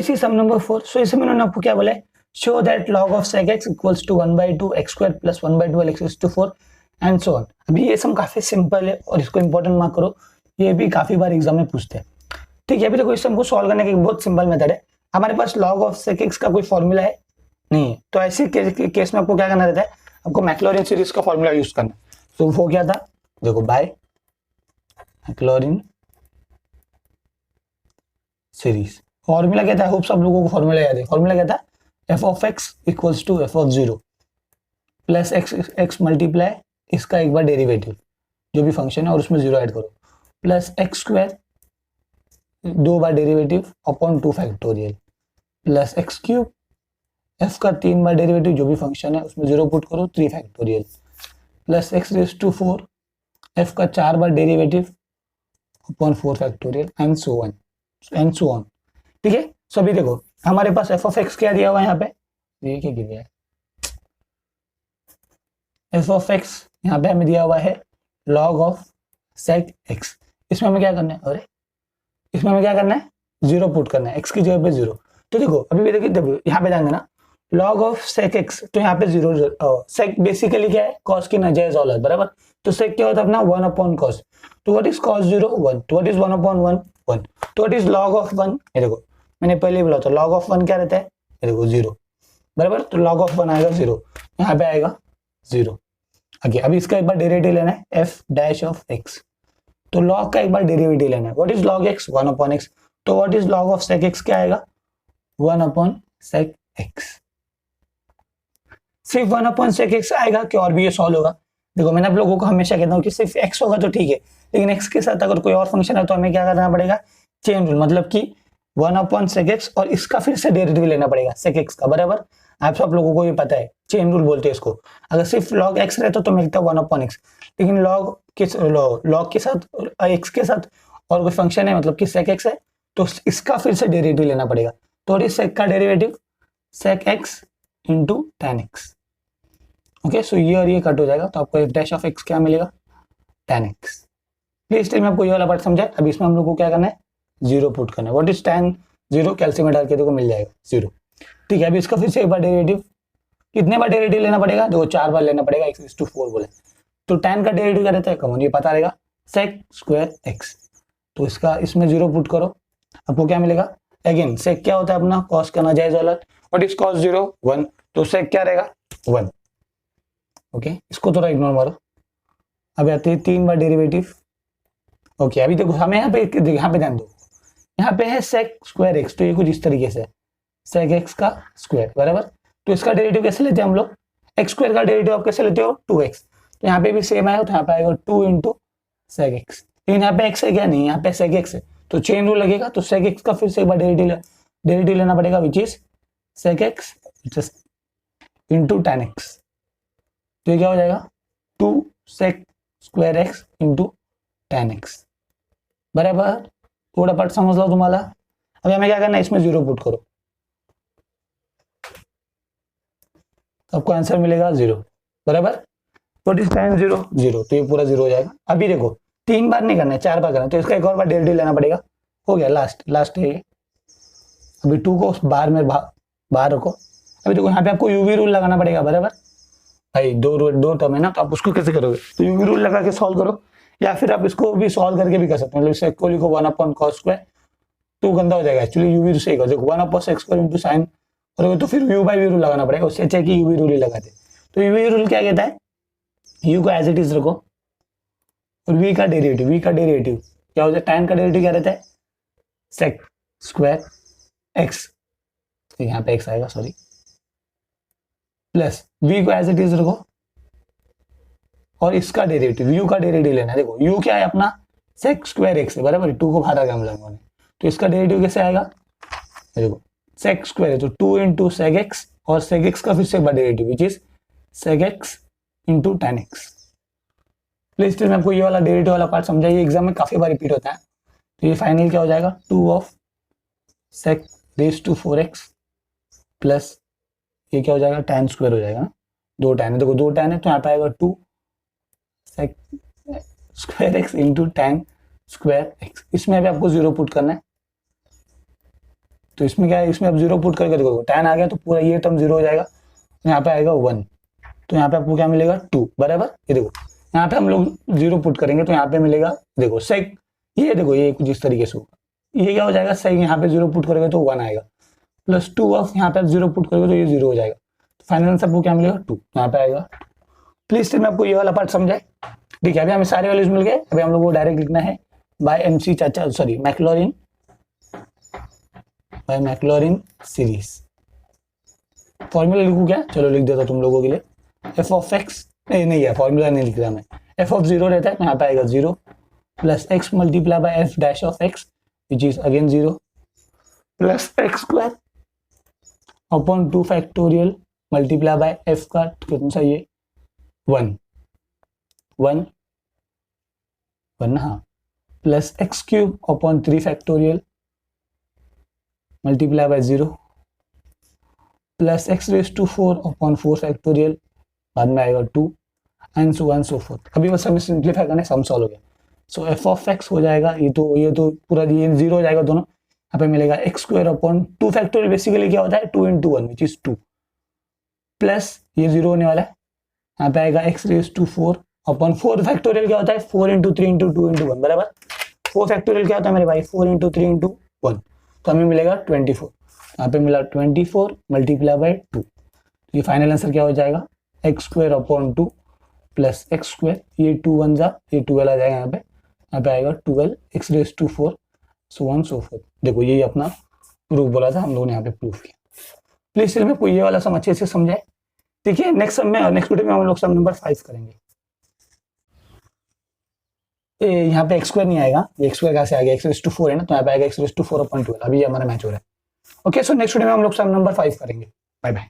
इसी सम नंबर 4, सो इसमें उन्होंने आपको क्या बोला है, show that log of sec x equals to 1/2 x square plus 1/2 x raised to 4 and so on. अभी ये सम काफी सिंपल है और इसको इंपॉर्टेंट मार्क करो, ये भी काफी बार एग्जाम में पूछते हैं। ठीक है, अभी देखो इस सम को सॉल्व करने का एक बहुत सिंपल मेथड है। हमारे पास log of sec x का कोई फॉर्मूला है नहीं है, तो ऐसे केस में आपको क्या करना रहता है, आपको मैक्लॉरिन सीरीज का फॉर्मूला यूज करना। तो वो क्या था, देखो बाय मैक्लॉरिन सीरीज, फॉर्मूला क्या था, होप सब लोगों को फॉर्मूला याद है। फॉर्मूला क्या था, f of x equals to f of 0 plus x multiply इसका एक बार डेरिवेटिव जो भी फंक्शन है और उसमें 0 ऐड करो, प्लस एक्स स्क्वायर 2 बार derivative upon 2 factorial plus x cube f का 3 बार डेरिवेटिव जो भी फंक्शन है उसमें 0 पुट करो 3 factorial plus x raise to 4 f का 4 बार derivative upon 4 factorial and so on. ठीक है, सो अभी देखो हमारे पास एफ ऑफ एक्स क्या दिया हुआ है यहाँ पे, ये क्या दिया है, एफ ऑफ एक्स यहाँ पे हमें दिया हुआ है log ऑफ सेक एक्स। इसमें हमें क्या करना है, अरे इसमें हमें क्या करना है, 0 पुट करना है, एक्स की जगह पे 0। तो देखो अभी भी देखिए यहाँ पे ध्यान देना, log ऑफ सेक एक्स, तो यहाँ पे 0, सेक बेसिकली क्या है, कॉस की नाजायज औलाद, बराबर। तो सेक क्या होता है अपना 1 अपॉन कॉस, तो व्हाट इज कॉस 0 1, तो व्हाट इज 1 अपॉन 1 1, तो व्हाट इज log ऑफ 1, ये देखो मैंने पहले ही बोला था log ऑफ 1 क्या रहता है, ये देखो 0, बराबर। तो log ऑफ 1 आएगा 0, यहाँ पे आएगा 0। ओके, अभी इसका एक बार डेरिवेटिव लेना है एफ डैश ऑफ एक्स, तो log का एक बार डेरिवेटिव लेना है, what is log x 1 upon x, तो what is log of sec x क्या आएगा 1 अपॉन सेक x। सिर्फ 1 अपॉन सेक x आएगा कि और भी ये सॉल्व होगा। देखो मैंने आप लोगों को हमेशा कहता हूँ कि सिर्फ x होगा तो ठीक है, लेकिन x के साथ अगर कोई और फंक्शन है तो हमें क्या करना पड़ेगा, चेन रूल, मतलब कि 1 अपॉन सेक x और इसका फिर से डेरिवेटिव लेना पड़ेगा सेक x का, बराबर। आप सब लोगों को ये पता है, चेन रूल बोलते हैं इसको। अगर सिर्फ log x रहता तो मिलता 1 अपॉन x, लेकिन log के साथ x के साथ और कोई फंक्शन है मतलब कि सेक x है तो इसका फिर से डेरिवेटिव लेना पड़ेगा। तो इस सेक का derivative sec x into tan x। Okay, so ये और ये कट हो जाएगा, तो आपको एफ डैश ऑफ x क्या मिलेगा, tan x। प्लीज टेल में आपको ये वाला पार्ट समझा है। अब इसमें हम लोग को क्या करना है, 0 पुट करना है, व्हाट इज tan 0, कैल्शियम में डाल के देखो मिल जाएगा 0। ठीक है, अभी इसका फिर से एक बार डेरिवेटिव, कितने बार डेरिवेटिव लेना पड़ेगा, देखो 4 बार लेना पड़ेगा, x टू 4 बोले तो tan का डेरिवेटिव क्या रहता है, कॉमन ये पता रहेगा, sec स्क्वायर x। तो इसका इसमें 0 पुट करो, आपको क्या मिलेगा, अगेन sec क्या होता है अपना, cos का नाजायज औलाद, व्हाट इज cos 0 1, तो sec क्या रहेगा 1। ओके, इसको थोड़ा इग्नोर मारो। अब आते हैं 3 बार डेरिवेटिव। ओके, अभी देखो हमें यहाँ पे ध्यान दो, यहाँ पे है sec स्क्वायर x, तो ये कुछ इस तरीके से sec x का स्क्वायर, बराबर। तो इसका डेरिवेटिव कैसे लेते हैं हम लोग, x स्क्वायर का डेरिवेटिव आप कैसे लेते हो 2x, तो यहाँ पे भी सेम आएगा, तो यहाँ पे आएगा 2 इंटू सेक एक्स, लेकिन यहाँ पे x है क्या, नहीं यहाँ पे सेक x है, तो चेन रूल लगेगा, तो सेक x का फिर से एक बार डेरिवेटिव लेना पड़ेगा, which is sec x into tan x। तो ये क्या हो जाएगा 2 sec square x into tan x, बराबर। थोड़ा पार्ट समझ लो तुम्हारा। अभी हमें क्या करना है, इसमें 0 पुट करो, तो आपको आंसर मिलेगा 0, बराबर। व्हाट इज tan 0 0, तो ये पूरा 0 हो जाएगा। अभी देखो 3 बार नहीं करना है, 4 बार करना है, तो इसका एक और बार डेरिवेटिव लेना पड़ेगा, हो गया लास्ट है ये। अभी 2 को बाहर में बाहर रखो। अभी देखो यहाँ पे आपको यूवी रूल लगाना पड़ेगा, बराबर। भाई दो टर्म है ना, तो आप उसको कैसे करोगे, तो यूवी रूल लगा के सॉल्व करो, या फिर आप इसको भी सॉल्व करके भी कर सकते हो, मतलब सेक को लिखो 1 अपॉन कॉस स्क्वायर, तो गंदा हो जाएगा एक्चुअली, यूवी से देखो 1 upon sec square into sine करोगे तो फिर यू बाई वी रूल लगाना पड़ेगा, उससे अच्छा है कि यूवी रूल ही लगाते। तो यूवी रूल क्या कहता है, यू को एज इट इज रखो और वी का डेरिवेटिव क्या होता है, tan का डेरिवेटिव क्या रहता है सेक स्क्वायर एक्स, तो यहाँ पे एक्स आएगा सॉरी, प्लस v को एज इट इज रखो और इसका डेरिवेटिव u का डेरिवेटिव लेना है। देखो u क्या है अपना सेक स्क्वायर एक्स है, बराबर, 2 को बाहर आ गया हम लोगों ने, तो इसका डेरिवेटिव कैसे आएगा, देखो सेक स्क्वायर है तो 2 इंटू सेक एक्स और सेक एक्स का फिर से एक बार derivative which is sec x into tan x. Please फिर मैं आपको ये वाला डेरिवेटिव वाला पार्ट समझाइए, एग्जाम में काफी बार रिपीट होता है। तो ये फाइनल क्या हो जाएगा 2 of sec raise to 4x plus ये क्या हो जाएगा tan स्क्वायर हो जाएगा ना, 2 tan है, देखो 2 tan है तो यहाँ पे आएगा 2 sec square x into tan square x. इसमें भी आपको 0 पुट करना है, तो इसमें क्या है, इसमें अब 0 पुट करके देखो, tan आ गया तो पूरा ये टर्म 0 हो जाएगा, यहाँ पे आएगा 1, तो यहाँ पे आपको क्या मिलेगा 2 बराबर। ये देखो यहाँ पे हम लोग 0 पुट करेंगे तो यहाँ पे मिलेगा, देखो सेक, ये देखो ये कुछ इस तरीके से होगा, ये क्या हो जाएगा सेक, यहाँ पे 0 पुट करोगे तो 1 आएगा, प्लस 2 ऑफ यहाँ पे आप 0 पुट करोगे तो ये 0 हो जाएगा, तो फाइनल आंसर आपको क्या मिलेगा 2, यहाँ पे आएगा। प्लीज स्टिल में आपको ये वाला पार्ट समझाए, ठीक है। अभी हमें सारे वैल्यूज मिल गए, अभी हम लोग को डायरेक्ट लिखना है बाय एमसी चाचा, sorry Maclaurin, by Maclaurin series. Formula लिखूं क्या, चलो लिख देता तुम लोगों के लिए, एफ ऑफ एक्स, नहीं है फॉर्मूला नहीं लिख रहा मैं, एफ ऑफ 0 रहता है तो यहाँ पे आएगा 0 plus x multiply by f dash of x which is again 0 plus x square upon 2 factorial multiply by f का कितना सा ये 1 हाँ, plus x cube upon 3 factorial multiply by 0 plus x raise to 4 upon 4 factorial, बाद में आएगा 2 and so on so forth. अभी बस हमें सिंप्लीफाई करना है, सम सॉल्व हो गया। सो एफ ऑफ एक्स हो जाएगा, ये तो पूरा ये 0 हो जाएगा दोनों, यहाँ पे मिलेगा x square upon 2 factorial, basically क्या होता है 2 into 1 विच इज 2, प्लस ये 0 होने वाला है, यहाँ पे आएगा x raise to 4 upon 4 factorial क्या होता है 4 into 3 into 2 into 1 बराबर। 4 फैक्टोरियल क्या होता है मेरे भाई 4 into 3 into 1, तो हमें मिलेगा 24, यहाँ पे मिला 24 मल्टीप्लाई बाय 2, ये फाइनल आंसर क्या हो जाएगा x square upon 2 plus x square, ये 2 1 जा, ये 12 आ जाएगा, यहाँ पे आएगा 12 x raise to 4 so on so forth. देखो यही अपना प्रूफ बोला था, हम लोगों ने यहाँ पे प्रूफ किया। प्लीज स्टिल में कोई ये वाला सम अच्छे से समझाए, ठीक है। नेक्स्ट सम में, नेक्स्ट वीडियो में हम लोग सम नंबर 5 करेंगे। यहाँ पे एक्स स्क्वायर नहीं आएगा, ये एक्स स्क्वायर कहाँ से आ गया, एक्स रेज टू 4 है ना, तो यहाँ पे आएगा एक्स रेज टू 4 अपॉन 12, अभी ये हमारा मैच हो रहा है। ओके, सो नेक्स्ट वीडियो में हम लोग सम नंबर 5 करेंगे। Bye bye.